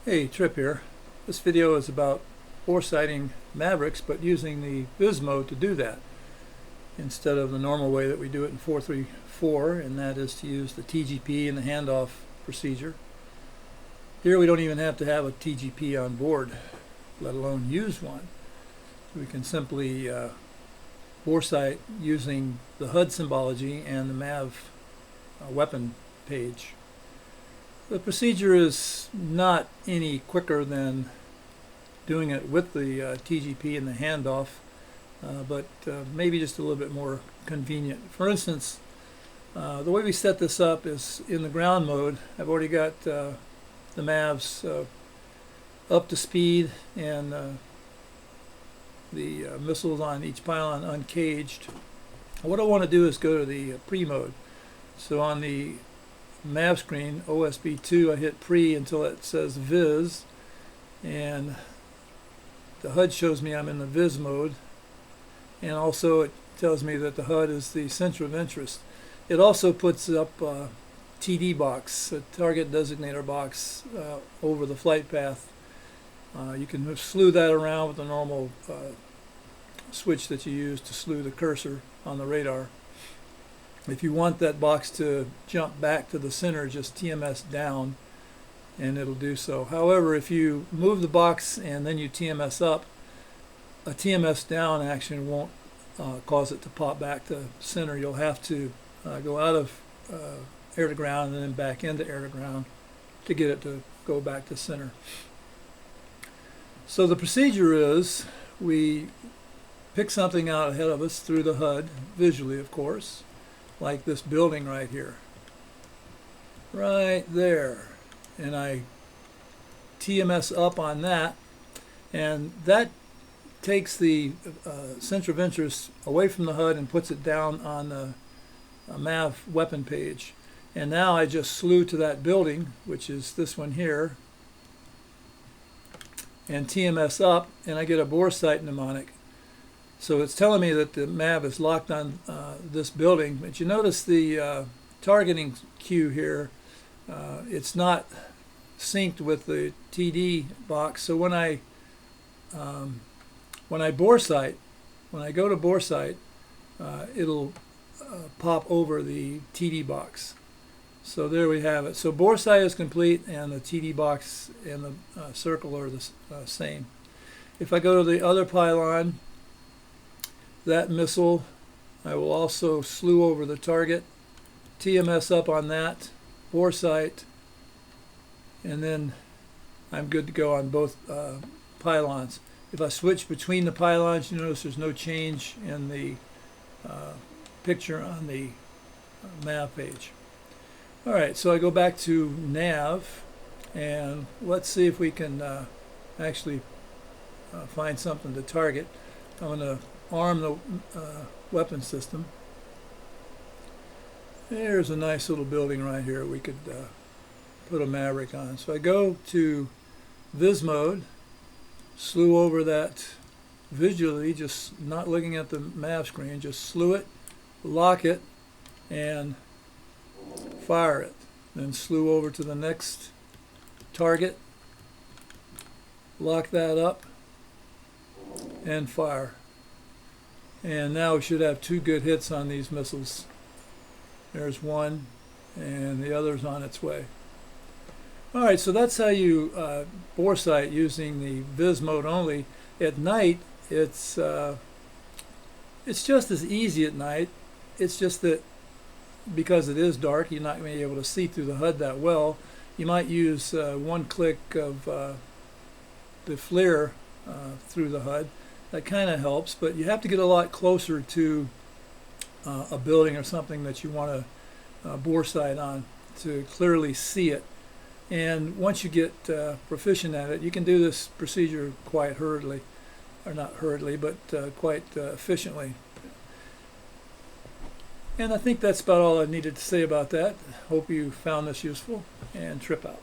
Hey, Trip here. This video is about boresighting Mavericks, but using the VIS mode to do that instead of the normal way that we do it in 4.34, and that is to use the TGP and the handoff procedure. Here we don't even have to have a TGP on board, let alone use one. We can simply boresight using the HUD symbology and the Mav weapon page. The procedure is not any quicker than doing it with the TGP and the handoff, but maybe just a little bit more convenient. For instance, the way we set this up is in the ground mode. I've already got the Mavs up to speed and the missiles on each pylon uncaged. What I want to do is go to the pre-mode. So on the Mav screen, OSB2, I hit pre until it says VIS, and the HUD shows me I'm in the VIS mode, and also it tells me that the HUD is the center of interest. It also puts up a TD box, a target designator box, over the flight path. You can slew that around with the normal switch that you use to slew the cursor on the radar. If you want that box to jump back to the center, just TMS down and it'll do so. However, if you move the box and then you TMS up, a TMS down action won't cause it to pop back to center. You'll have to go out of air to ground and then back into air to ground to get it to go back to center. So the procedure is we pick something out ahead of us through the HUD, visually of course, like this building right here, right there, and I TMS up on that, and that takes the center of interest away from the HUD and puts it down on the Mav weapon page. And now I just slew to that building, which is this one here, and TMS up, and I get a boresight mnemonic. So it's telling me that the Mav is locked on this building, but you notice the targeting cue here, it's not synced with the TD box. So when I boresight, when I go to boresight, it'll pop over the TD box. So there we have it. So boresight is complete, and the TD box and the circle are the same. If I go to the other pylon, that missile, I will also slew over the target, TMS up on that, boresight, and then I'm good to go on both pylons. If I switch between the pylons, you notice there's no change in the picture on the Mav page. Alright, so I go back to Nav, and let's see if we can actually find something to target. I'm going to arm the weapon system. There's a nice little building right here we could put a Maverick on. So I go to VIS mode, slew over that visually, just not looking at the Mav screen, just slew it, lock it, and fire it. Then slew over to the next target, lock that up, and fire. And now we should have two good hits on these missiles. There's one, and the other's on its way. Alright, so that's how you boresight using the VIS mode only. At night, it's just as easy at night. It's just that because it is dark, you're not going to be able to see through the HUD that well. You might use one click of the flare through the HUD. That kind of helps, but you have to get a lot closer to a building or something that you want to boresight on to clearly see it. And once you get proficient at it, you can do this procedure quite hurriedly, or not hurriedly, but quite efficiently. And I think that's about all I needed to say about that. Hope you found this useful, and trip out.